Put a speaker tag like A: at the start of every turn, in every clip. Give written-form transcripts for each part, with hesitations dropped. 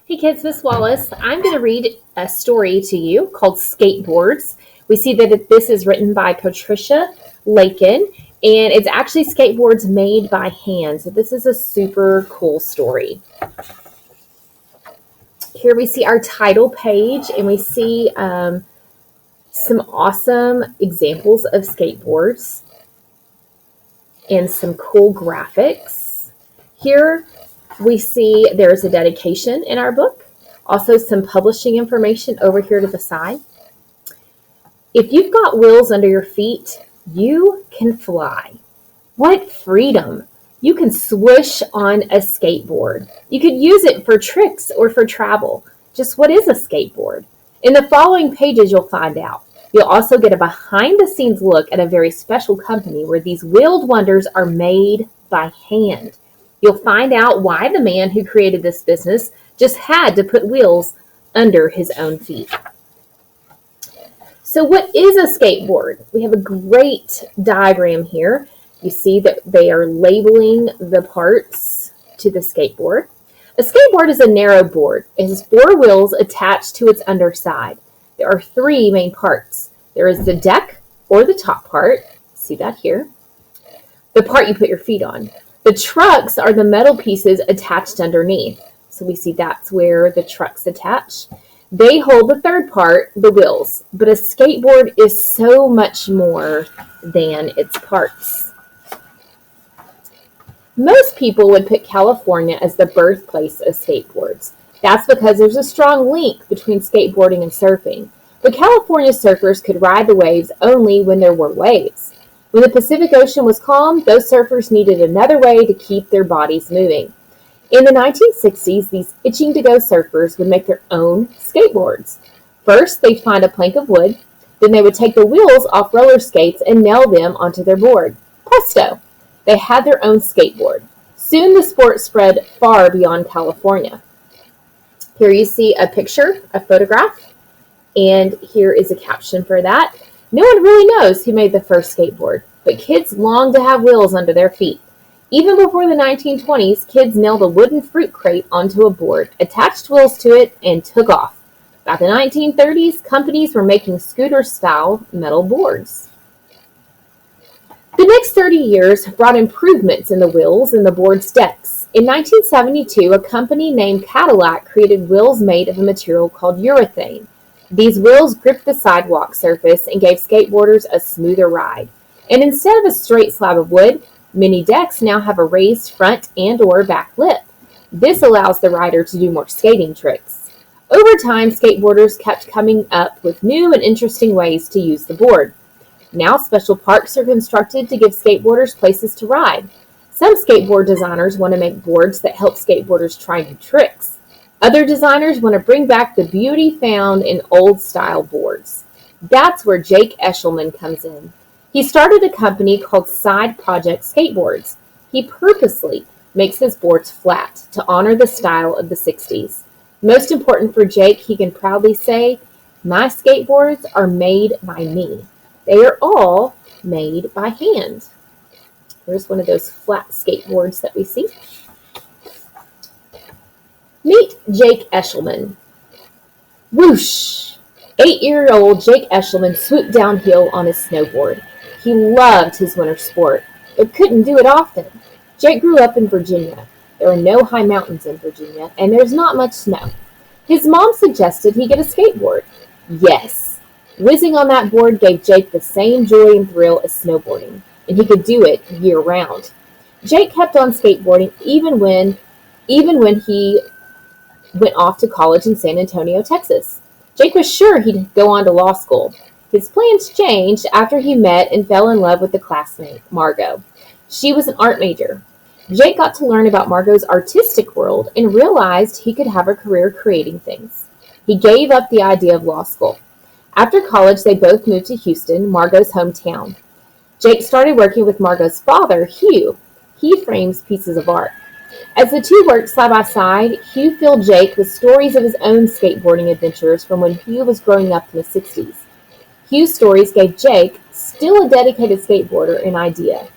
A: Hey kids, Miss Wallace. I'm going to read a story to you called Skateboards. We see that this is written by Patricia, Lakin, and it's actually skateboards made by hand. So this is a super cool story. Here we see our title page, and we see some awesome examples of skateboards and some cool graphics. Here we see there's a dedication in our book, also some publishing information over here to the side. If you've got wheels under your feet, you can fly. What freedom! You can swoosh on a skateboard. You could use it for tricks or for travel. Just what is a skateboard? In the following pages, you'll find out. You'll also get a behind-the-scenes look at a very special company where these wheeled wonders are made by hand. You'll find out why the man who created this business just had to put wheels under his own feet. So what is a skateboard? We have a great diagram here. You see that they are labeling the parts to the skateboard. A skateboard is a narrow board. It has four wheels attached to its underside. There are three main parts. There is the deck, or the top part. See that here? The part you put your feet on. The trucks are the metal pieces attached underneath. So we see that's where the trucks attach. They hold the third part, the wheels. But a skateboard is so much more than its parts. Most people would put California as the birthplace of skateboards. That's because there's a strong link between skateboarding and surfing. But California surfers could ride the waves only when there were waves. When the Pacific Ocean was calm, those surfers needed another way to keep their bodies moving. In the 1960s, these itching-to-go surfers would make their own skateboards. First, they'd find a plank of wood. Then they would take the wheels off roller skates and nail them onto their board. Presto! They had their own skateboard. Soon the sport spread far beyond California. Here you see a picture, a photograph, and here is a caption for that. No one really knows who made the first skateboard, but kids long to have wheels under their feet. Even before the 1920s, kids nailed a wooden fruit crate onto a board, attached wheels to it, and took off. By the 1930s, companies were making scooter-style metal boards. The next 30 years brought improvements in the wheels and the board's decks. In 1972, a company named Cadillac created wheels made of a material called urethane. These wheels gripped the sidewalk surface and gave skateboarders a smoother ride. And instead of a straight slab of wood, many decks now have a raised front and or back lip. This allows the rider to do more skating tricks. Over time, skateboarders kept coming up with new and interesting ways to use the board. Now special parks are constructed to give skateboarders places to ride. Some skateboard designers want to make boards that help skateboarders try new tricks. Other designers want to bring back the beauty found in old-style boards. That's where Jake Eshelman comes in. He started a company called Side Project Skateboards. He purposely makes his boards flat to honor the style of the 60s. Most important for Jake, he can proudly say, "My skateboards are made by me. They are all made by hand." Here's one of those flat skateboards that we see. Meet Jake Eshelman. Whoosh! 8-year-old Jake Eshelman swooped downhill on his snowboard. He loved his winter sport, but couldn't do it often. Jake grew up in Virginia. There are no high mountains in Virginia, and there's not much snow. His mom suggested he get a skateboard. Yes, whizzing on that board gave Jake the same joy and thrill as snowboarding, and he could do it year-round. Jake kept on skateboarding even when he went off to college in San Antonio, Texas. Jake was sure he'd go on to law school. His plans changed after he met and fell in love with the classmate, Margot. She was an art major. Jake got to learn about Margot's artistic world and realized he could have a career creating things. He gave up the idea of law school. After college, they both moved to Houston, Margot's hometown. Jake started working with Margot's father, Hugh. He frames pieces of art. As the two worked side by side, Hugh filled Jake with stories of his own skateboarding adventures from when Hugh was growing up in the 60s. Hugh's stories gave Jake, still a dedicated skateboarder, an idea.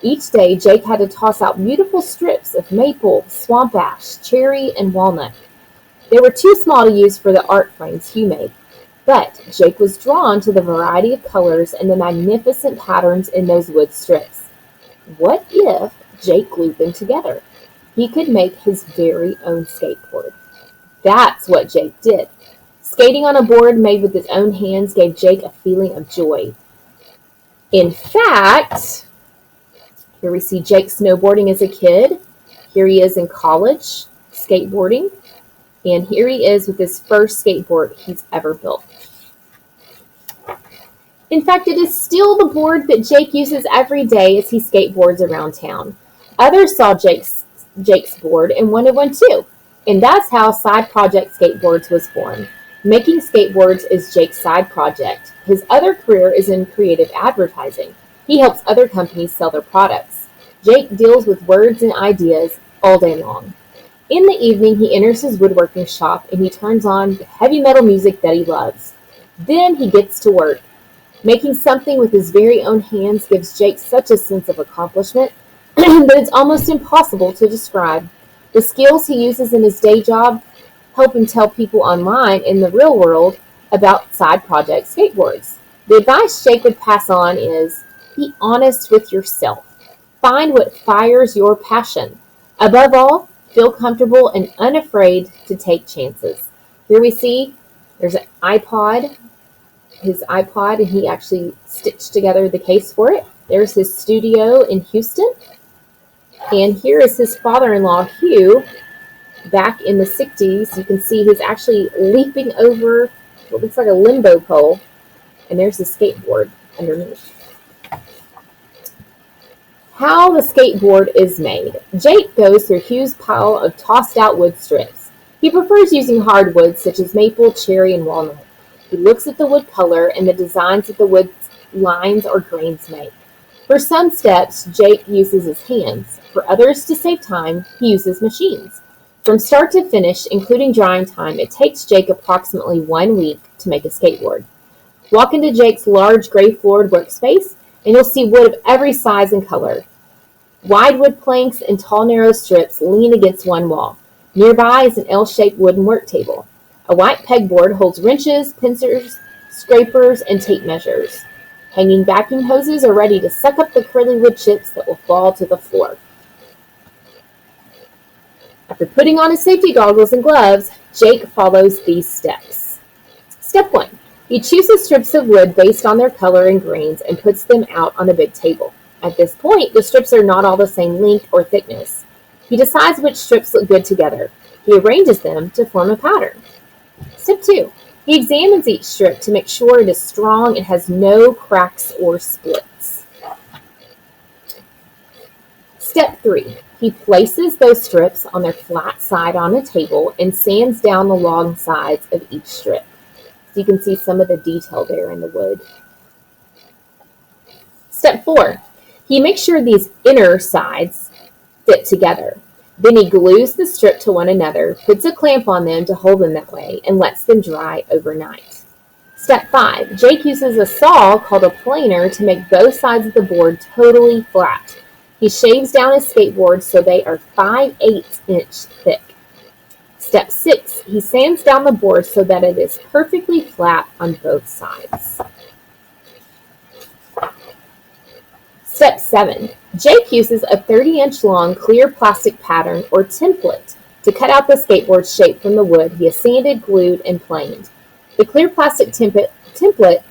A: Each day, Jake had to toss out beautiful strips of maple, swamp ash, cherry, and walnut. They were too small to use for the art frames Hugh made, but Jake was drawn to the variety of colors and the magnificent patterns in those wood strips. What if Jake glued them together? He could make his very own skateboard. That's what Jake did. Skating on a board made with his own hands gave Jake a feeling of joy. In fact, here we see Jake snowboarding as a kid. Here he is in college, skateboarding. And here he is with his first skateboard he's ever built. In fact, it is still the board that Jake uses every day as he skateboards around town. Others saw Jake's board and wanted one too. And that's how Side Project Skateboards was born. Making skateboards is Jake's side project. His other career is in creative advertising. He helps other companies sell their products. Jake deals with words and ideas all day long. In the evening, he enters his woodworking shop and he turns on the heavy metal music that he loves. Then he gets to work. Making something with his very own hands gives Jake such a sense of accomplishment that it's almost impossible to describe. The skills he uses in his day job help him tell people online in the real world about Side Project Skateboards. The advice Jake would pass on is, be honest with yourself. Find what fires your passion. Above all, feel comfortable and unafraid to take chances. Here we see there's an iPod, his iPod, and he actually stitched together the case for it. There's his studio in Houston. And here is his father-in-law, Hugh, back in the 60s. You can see he's actually leaping over what looks like a limbo pole. And there's the skateboard underneath. How the skateboard is made. Jake goes through Hugh's pile of tossed out wood strips. He prefers using hardwoods such as maple, cherry, and walnut. He looks at the wood color and the designs that the wood lines or grains make. For some steps, Jake uses his hands. For others, to save time, he uses machines. From start to finish, including drying time, it takes Jake approximately 1 week to make a skateboard. Walk into Jake's large gray-floored workspace, and you'll see wood of every size and color. Wide wood planks and tall, narrow strips lean against one wall. Nearby is an L-shaped wooden work table. A white pegboard holds wrenches, pincers, scrapers, and tape measures. Hanging vacuum hoses are ready to suck up the curly wood chips that will fall to the floor. After putting on his safety goggles and gloves, Jake follows these steps. Step 1. He chooses strips of wood based on their color and grains and puts them out on a big table. At this point, the strips are not all the same length or thickness. He decides which strips look good together. He arranges them to form a pattern. Step 2. He examines each strip to make sure it is strong and has no cracks or splits. Step 3. He places those strips on their flat side on a table and sands down the long sides of each strip. So you can see some of the detail there in the wood. Step 4. He makes sure these inner sides fit together. Then he glues the strip to one another, puts a clamp on them to hold them that way, and lets them dry overnight. Step 5. Jake uses a saw called a planer to make both sides of the board totally flat. He shaves down his skateboards so they are 5/8 inch thick. Step 6. He sands down the board so that it is perfectly flat on both sides. Step 7. Jake uses a 30-inch long clear plastic pattern or template to cut out the skateboard shape from the wood he has sanded, glued, and planed. The clear plastic template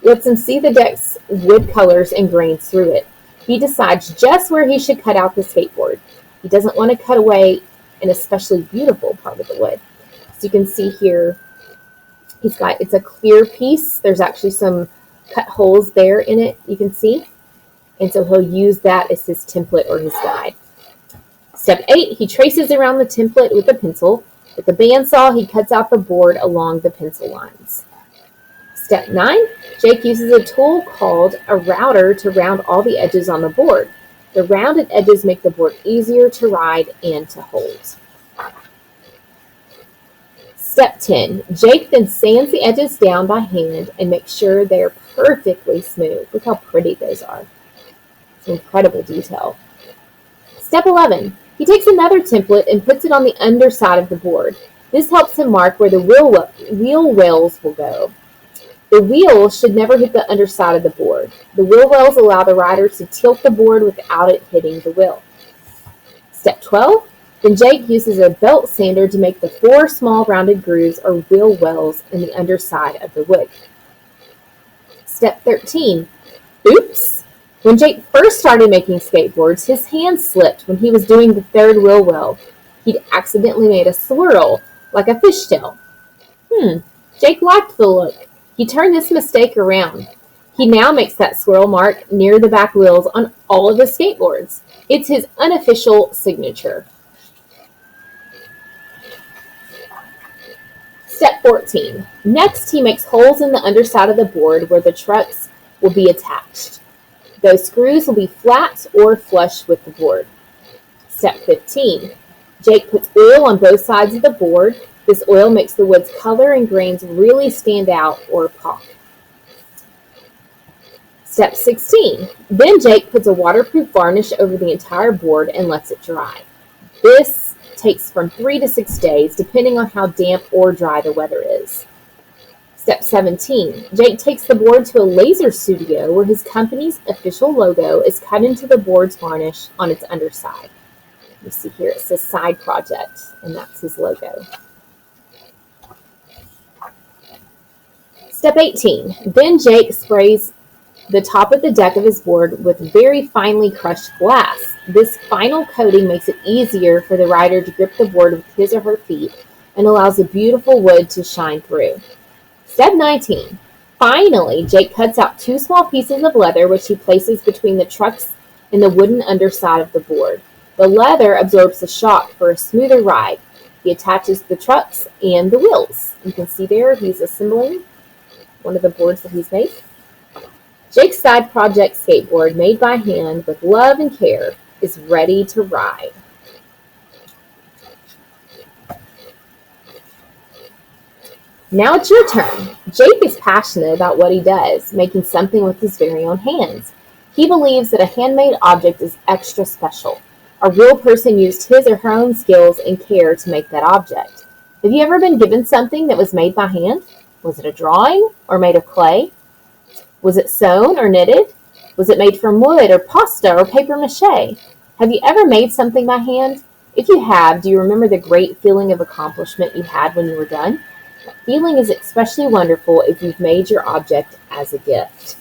A: lets him see the deck's wood colors and grains through it. He decides just where he should cut out the skateboard. He doesn't want to cut away an especially beautiful part of the wood. So you can see here, it's a clear piece. There's actually some cut holes there in it, you can see. And so he'll use that as his template or his guide. Step 8, he traces around the template with a pencil. With the bandsaw, he cuts out the board along the pencil lines. Step 9, Jake uses a tool called a router to round all the edges on the board. The rounded edges make the board easier to ride and to hold. Step 10, Jake then sands the edges down by hand and makes sure they're perfectly smooth. Look how pretty those are. It's incredible detail. Step 11, he takes another template and puts it on the underside of the board. This helps him mark where the wheel wells will go. The wheel should never hit the underside of the board. The wheel wells allow the rider to tilt the board without it hitting the wheel. Step 12. Then Jake uses a belt sander to make the 4 small rounded grooves or wheel wells in the underside of the wood. Step 13. Oops! When Jake first started making skateboards, his hand slipped when he was doing the 3rd wheel well. He'd accidentally made a swirl, like a fishtail. Jake liked the look. He turned this mistake around. He now makes that swirl mark near the back wheels on all of his skateboards. It's his unofficial signature. Step 14. Next, he makes holes in the underside of the board where the trucks will be attached. Those screws will be flat or flush with the board. Step 15. Jake puts oil on both sides of the board. This oil makes the wood's color and grains really stand out or pop. Step 16. Then Jake puts a waterproof varnish over the entire board and lets it dry. This takes from 3 to 6 days, depending on how damp or dry the weather is. Step 17. Jake takes the board to a laser studio where his company's official logo is cut into the board's varnish on its underside. You see here it says Side Project, and that's his logo. Step 18. Then Jake sprays the top of the deck of his board with very finely crushed glass. This final coating makes it easier for the rider to grip the board with his or her feet and allows the beautiful wood to shine through. Step 19. Finally, Jake cuts out 2 small pieces of leather which he places between the trucks and the wooden underside of the board. The leather absorbs the shock for a smoother ride. He attaches the trucks and the wheels. You can see there he's assembling one of the boards that he's made. Jake's Side Project skateboard, made by hand with love and care, is ready to ride. Now it's your turn. Jake is passionate about what he does, making something with his very own hands. He believes that a handmade object is extra special. A real person used his or her own skills and care to make that object. Have you ever been given something that was made by hand? Was it a drawing or made of clay? Was it sewn or knitted? Was it made from wood or pasta or paper mache? Have you ever made something by hand? If you have, do you remember the great feeling of accomplishment you had when you were done? That feeling is especially wonderful if you've made your object as a gift.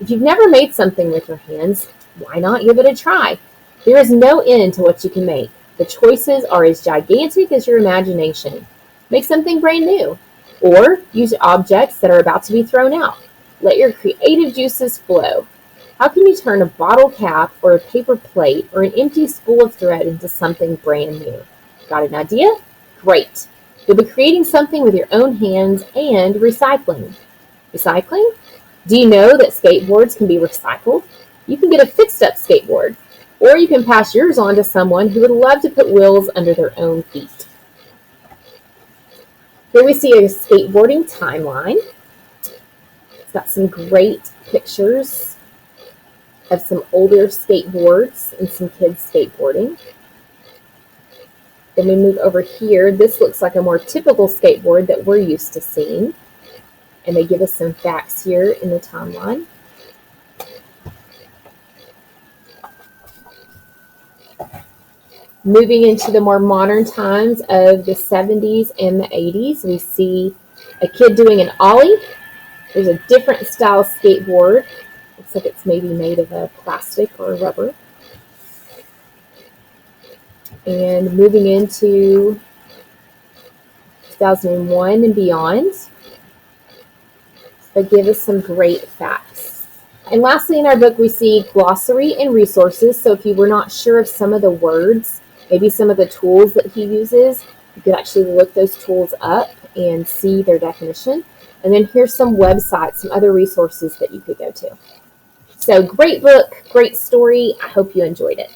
A: If you've never made something with your hands, why not give it a try? There is no end to what you can make. The choices are as gigantic as your imagination. Make something brand new, or use objects that are about to be thrown out. Let your creative juices flow. How can you turn a bottle cap or a paper plate or an empty spool of thread into something brand new? Got an idea? Great. You'll be creating something with your own hands and recycling. Recycling? Do you know that skateboards can be recycled? You can get a fixed-up skateboard, or you can pass yours on to someone who would love to put wheels under their own feet. Here we see a skateboarding timeline. It's got some great pictures of some older skateboards and some kids skateboarding. Then we move over here. This looks like a more typical skateboard that we're used to seeing. And they give us some facts here in the timeline. Moving into the more modern times of the 70s and the 80s, we see a kid doing an ollie. There's a different style skateboard. Looks like it's maybe made of a plastic or rubber. And moving into 2001 and beyond, they give us some great facts. And lastly, in our book, we see Glossary and Resources. So if you were not sure of some of the words, maybe some of the tools that he uses, you could actually look those tools up and see their definition. And then here's some websites, some other resources that you could go to. So great book, great story. I hope you enjoyed it.